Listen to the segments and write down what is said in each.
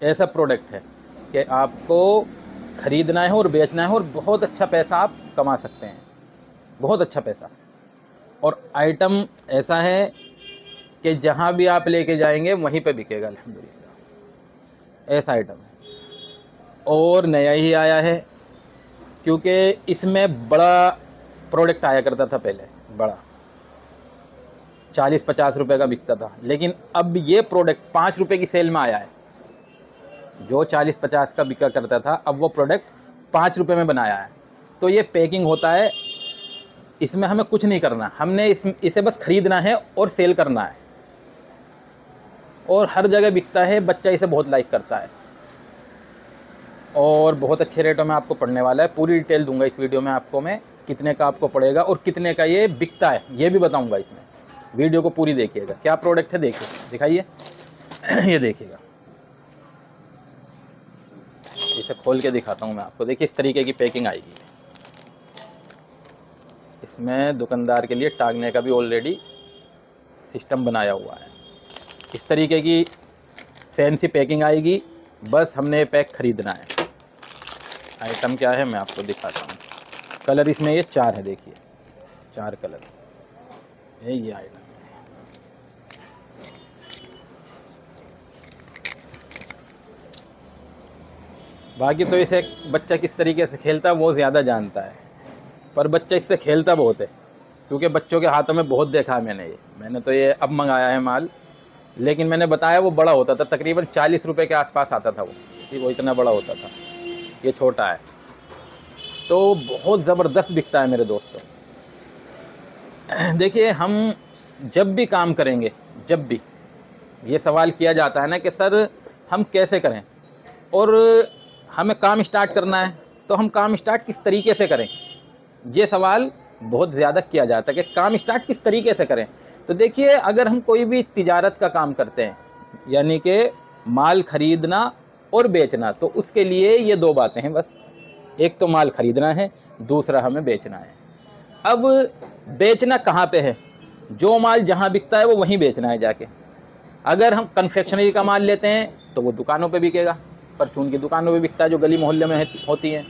ऐसा प्रोडक्ट है कि आपको ख़रीदना है और बेचना है और बहुत अच्छा पैसा आप कमा सकते हैं, बहुत अच्छा पैसा। और आइटम ऐसा है कि जहाँ भी आप लेके जाएंगे वहीं पे बिकेगा अल्हम्दुलिल्लाह, ऐसा आइटम है। और नया ही आया है, क्योंकि इसमें बड़ा प्रोडक्ट आया करता था पहले, बड़ा 40-50 रुपए का बिकता था, लेकिन अब ये प्रोडक्ट 5 रुपए की सेल में आया है। जो 40-50 का बिका करता था, अब वो प्रोडक्ट 5 रुपए में बनाया है। तो ये पैकिंग होता है, इसमें हमें कुछ नहीं करना, हमने इसे बस ख़रीदना है और सेल करना है। और हर जगह बिकता है, बच्चा इसे बहुत लाइक करता है और बहुत अच्छे रेटों में आपको पड़ने वाला है। पूरी डिटेल दूंगा इस वीडियो में आपको मैं, कितने का आपको पड़ेगा और कितने का ये बिकता है ये भी बताऊंगा इसमें। वीडियो को पूरी देखिएगा। क्या प्रोडक्ट है देखिए, दिखाइए ये देखिएगा, इसे खोल के दिखाता हूँ मैं आपको। देखिए इस तरीके की पैकिंग आएगी। इसमें दुकानदार के लिए टांगने का भी ऑलरेडी सिस्टम बनाया हुआ है। इस तरीके की फैंसी पैकिंग आएगी, बस हमने ये पैक ख़रीदना है। आइटम क्या है मैं आपको दिखाता हूँ। कलर इसमें ये 4 है, देखिए 4 कलर है ये आइटम। बाकी तो इसे बच्चा किस तरीके से खेलता है वो ज़्यादा जानता है, पर बच्चा इससे खेलता बहुत है, क्योंकि बच्चों के हाथों में बहुत देखा है मैंने तो ये अब मंगाया है माल, लेकिन मैंने बताया वो बड़ा होता था, तकरीबन 40 रुपए के आसपास आता था वो इतना बड़ा होता था। ये छोटा है तो बहुत ज़बरदस्त बिकता है मेरे दोस्तों। देखिए हम जब भी काम करेंगे, जब भी ये सवाल किया जाता है ना कि सर हम कैसे करें, और हमें काम स्टार्ट करना है तो हम काम स्टार्ट किस तरीके से करें, ये सवाल बहुत ज़्यादा किया जाता है कि काम स्टार्ट किस तरीके से करें। तो देखिए अगर हम कोई भी तिजारत का काम करते हैं, यानी कि माल ख़रीदना और बेचना, तो उसके लिए ये 2 बातें हैं बस। एक तो माल ख़रीदना है, दूसरा हमें बेचना है। अब बेचना कहाँ पे है? जो माल जहाँ बिकता है वो वहीं बेचना है जाके। अगर हम कन्फेक्शनरी का माल लेते हैं तो वो दुकानों पे बिकेगा, परचून की दुकानों पे बिकता है जो गली मोहल्ले में होती हैं।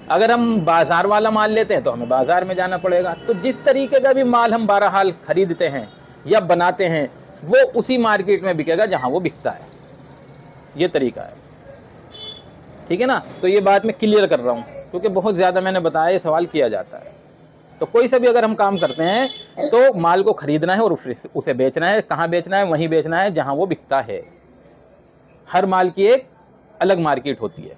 अगर हम बाज़ार वाला माल लेते हैं तो हमें बाज़ार में जाना पड़ेगा। तो जिस तरीके का भी माल हम बहरहाल ख़रीदते हैं या बनाते हैं, वो उसी मार्केट में बिकेगा जहाँ वो बिकता है। ये तरीका है, ठीक है ना। तो ये बात मैं क्लियर कर रहा हूँ, क्योंकि बहुत ज़्यादा मैंने बताया ये सवाल किया जाता है। तो कोई सा भी अगर हम काम करते हैं तो माल को ख़रीदना है और उसे बेचना है। कहाँ बेचना है? वहीं बेचना है जहाँ वो बिकता है। हर माल की एक अलग मार्केट होती है।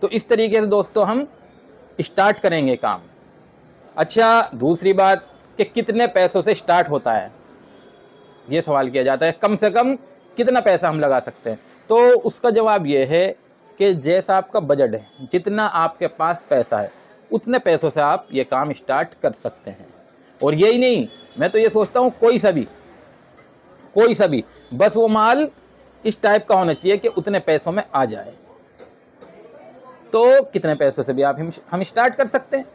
तो इस तरीके से दोस्तों हम स्टार्ट करेंगे काम। अच्छा, दूसरी बात कि कितने पैसों से स्टार्ट होता है, ये सवाल किया जाता है। कम से कम कितना पैसा हम लगा सकते हैं? तो उसका जवाब ये है कि जैसा आपका बजट है, जितना आपके पास पैसा है, उतने पैसों से आप ये काम स्टार्ट कर सकते हैं। और यही नहीं, मैं तो ये सोचता हूँ कोई सा भी बस वो माल इस टाइप का होना चाहिए कि उतने पैसों में आ जाए, तो कितने पैसों से भी हम स्टार्ट कर सकते हैं।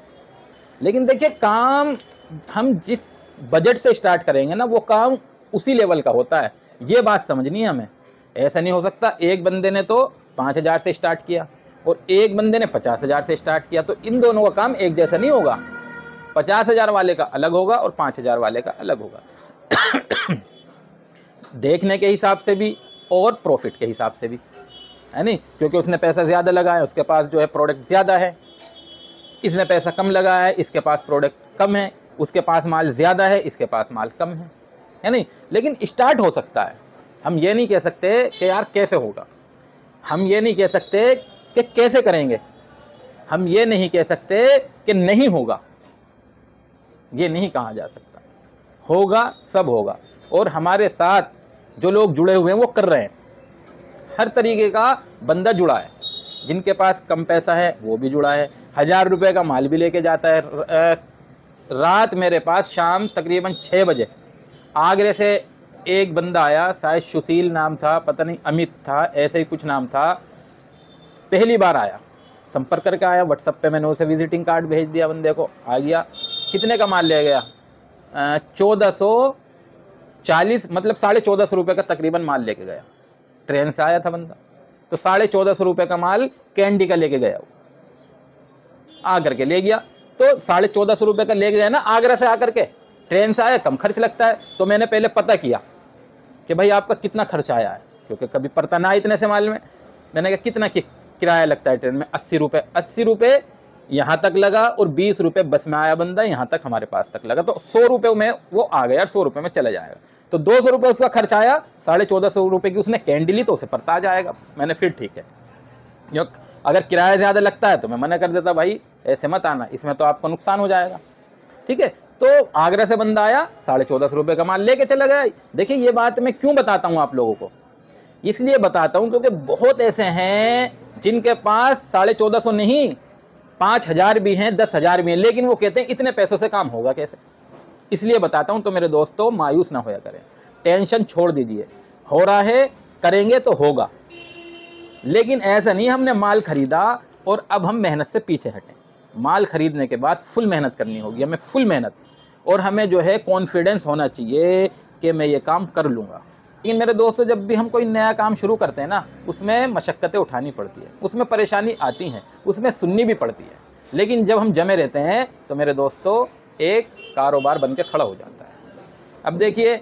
लेकिन देखिए काम हम जिस बजट से स्टार्ट करेंगे ना, वो काम उसी लेवल का होता है। ये बात समझनी है हमें। ऐसा नहीं हो सकता एक बंदे ने तो 5,000 से स्टार्ट किया और एक बंदे ने 50,000 से स्टार्ट किया, तो इन दोनों का काम एक जैसा नहीं होगा। 50,000 वाले का अलग होगा और 5,000 वाले का अलग होगा देखने के हिसाब से भी और प्रॉफिट के हिसाब से भी, है नहीं, क्योंकि उसने पैसा ज़्यादा लगाया, उसके पास जो है प्रोडक्ट ज़्यादा है। इसने पैसा कम लगाया है, इसके पास प्रोडक्ट कम है। उसके पास माल ज़्यादा है, इसके पास माल कम है नहीं। लेकिन स्टार्ट हो सकता है। हम ये नहीं कह सकते कि यार कैसे होगा, हम ये नहीं कह सकते कि कैसे करेंगे, हम ये नहीं कह सकते कि नहीं होगा, ये नहीं कहा जा सकता। होगा, सब होगा। और हमारे साथ जो लोग जुड़े हुए हैं वो कर रहे हैं। हर तरीके का बंदा जुड़ा है। जिनके पास कम पैसा है वो भी जुड़ा है, 1000 रुपये का माल भी लेके जाता है। रात मेरे पास शाम तकरीबन 6 बजे आगरे से एक बंदा आया, शायद सुशील नाम था, पता नहीं अमित था, ऐसे ही कुछ नाम था। पहली बार आया, संपर्क करके आया, व्हाट्सएप पे मैंने उसे विजिटिंग कार्ड भेज दिया, बंदे को आ गया। कितने का माल ले गया? 1440, मतलब 1450 रुपये का तकरीबन माल लेके गया। ट्रेन से आया था बंदा, तो 1450 रुपये का माल कैंडी का लेके गया, वो आकर के ले गया। तो 1450 रुपये का लेके गया ना, आगरा से आकर के, ट्रेन से आया, कम खर्च लगता है। तो मैंने पहले पता किया कि भाई आपका कितना खर्च आया है, क्योंकि कभी पड़ता ना इतने से माल में। मैंने कहा कितना किराया लगता है ट्रेन में? 80 रुपये। 80 रुपये यहाँ तक लगा और 20 रुपये बस में आया बंदा, यहाँ तक हमारे पास तक लगा, तो 100 रुपये में वो आ गया, 100 रुपये में चला जाएगा। तो 200 रुपये उसका खर्च आया, 1450 रुपये की उसने कैंडी ली, तो उसे पड़ता आ जाएगा। मैंने फिर ठीक है, जो अगर किराया ज़्यादा लगता है तो मैं मना कर देता, भाई ऐसे मत आना, इसमें तो आपको नुकसान हो जाएगा। ठीक है, तो आगरा से बंदा आया, 1450 रुपये का माल लेके चला गया। देखिए ये बात मैं क्यों बताता हूँ आप लोगों को, इसलिए बताता हूँ क्योंकि बहुत ऐसे हैं जिनके पास 1450 नहीं 5000 भी हैं, 10,000 भी हैं, लेकिन वो कहते हैं इतने पैसों से काम होगा कैसे। इसलिए बताता हूँ। तो मेरे दोस्तों मायूस ना होया करें, टेंशन छोड़ दीजिए, हो रहा है करेंगे तो होगा। लेकिन ऐसा नहीं हमने माल खरीदा और अब हम मेहनत से पीछे हटें। माल खरीदने के बाद फुल मेहनत करनी होगी हमें, फुल मेहनत, और हमें जो है कॉन्फिडेंस होना चाहिए कि मैं ये काम कर लूँगा। लेकिन मेरे दोस्तों जब भी हम कोई नया काम शुरू करते हैं ना, उसमें मशक्क़तें उठानी पड़ती है, उसमें परेशानी आती हैं, उसमें सुननी भी पड़ती है। लेकिन जब हम जमे रहते हैं तो मेरे दोस्तों एक कारोबार बन के खड़ा हो जाता है। अब देखिए,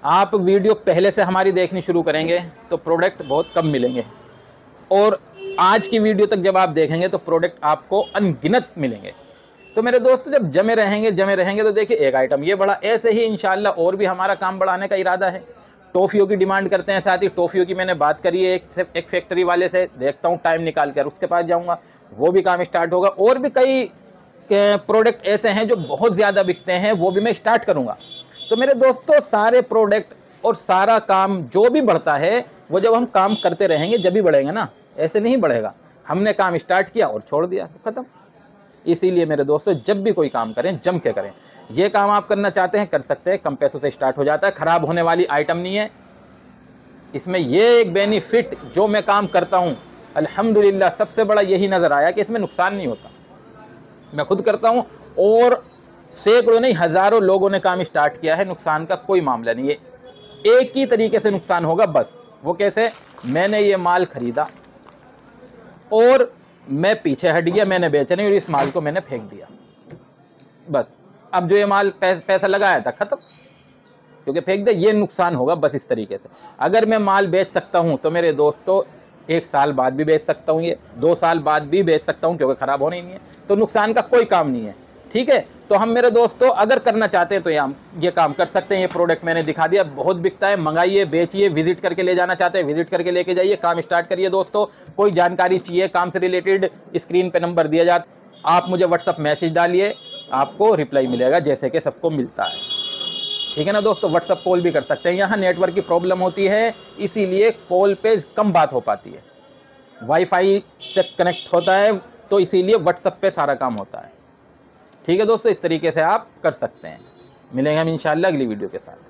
आप वीडियो पहले से हमारी देखनी शुरू करेंगे तो प्रोडक्ट बहुत कम मिलेंगे, और आज की वीडियो तक जब आप देखेंगे तो प्रोडक्ट आपको अनगिनत मिलेंगे। तो मेरे दोस्तों जब जमे रहेंगे तो देखिए एक आइटम ये बढ़ा, ऐसे ही इंशाल्लाह और भी हमारा काम बढ़ाने का इरादा है। टॉफ़ियों की डिमांड करते हैं, साथ ही टॉफ़ियों की मैंने बात करी है एक फैक्ट्री वाले से, देखता हूँ टाइम निकाल कर उसके पास जाऊँगा, वो भी काम स्टार्ट होगा। और भी कई प्रोडक्ट ऐसे हैं जो बहुत ज़्यादा बिकते हैं, वो भी मैं स्टार्ट करूँगा। तो मेरे दोस्तों सारे प्रोडक्ट और सारा काम जो भी बढ़ता है वो जब हम काम करते रहेंगे जब भी बढ़ेंगे ना, ऐसे नहीं बढ़ेगा। हमने काम स्टार्ट किया और छोड़ दिया तो ख़त्म। इसीलिए मेरे दोस्तों जब भी कोई काम करें जम के करें। ये काम आप करना चाहते हैं कर सकते हैं, कम पैसों से स्टार्ट हो जाता है, ख़राब होने वाली आइटम नहीं है। इसमें ये एक बेनिफिट जो मैं काम करता हूँ अल्हम्दुलिल्लाह सबसे बड़ा यही नज़र आया कि इसमें नुकसान नहीं होता। मैं खुद करता हूँ और सैकड़ों नहीं हज़ारों लोगों ने काम स्टार्ट किया है, नुकसान का कोई मामला नहीं है। एक ही तरीके से नुकसान होगा बस, वो कैसे? मैंने ये माल ख़रीदा और मैं पीछे हट गया, मैंने बेचा नहीं और इस माल को मैंने फेंक दिया, बस। अब जो ये माल पैसा लगाया था ख़त्म, क्योंकि फेंक दे, ये नुकसान होगा बस इस तरीके से। अगर मैं माल बेच सकता हूँ तो मेरे दोस्तों 1 साल बाद भी बेच सकता हूँ, ये 2 साल बाद भी बेच सकता हूँ, क्योंकि ख़राब होना ही नहीं है, तो नुकसान का कोई काम नहीं है। ठीक है, तो हम मेरे दोस्तों अगर करना चाहते हैं तो ये काम कर सकते हैं। ये प्रोडक्ट मैंने दिखा दिया, बहुत बिकता है, मंगाइए, बेचिए, विजिट करके ले जाना चाहते हैं विजिट करके लेके जाइए, काम स्टार्ट करिए। दोस्तों कोई जानकारी चाहिए काम से रिलेटेड, स्क्रीन पे नंबर दिया जाता, आप मुझे व्हाट्सअप मैसेज डालिए, आपको रिप्लाई मिलेगा जैसे कि सबको मिलता है। ठीक है ना दोस्तों, व्हाट्सअप कॉल भी कर सकते हैं। यहाँ नेटवर्क की प्रॉब्लम होती है, इसीलिए कॉल पे कम बात हो पाती है, वाईफाई से कनेक्ट होता है, तो इसीलिए व्हाट्सअप पे सारा काम होता है। ठीक है दोस्तों, इस तरीके से आप कर सकते हैं। मिलेंगे हम इंशाल्लाह अगली वीडियो के साथ।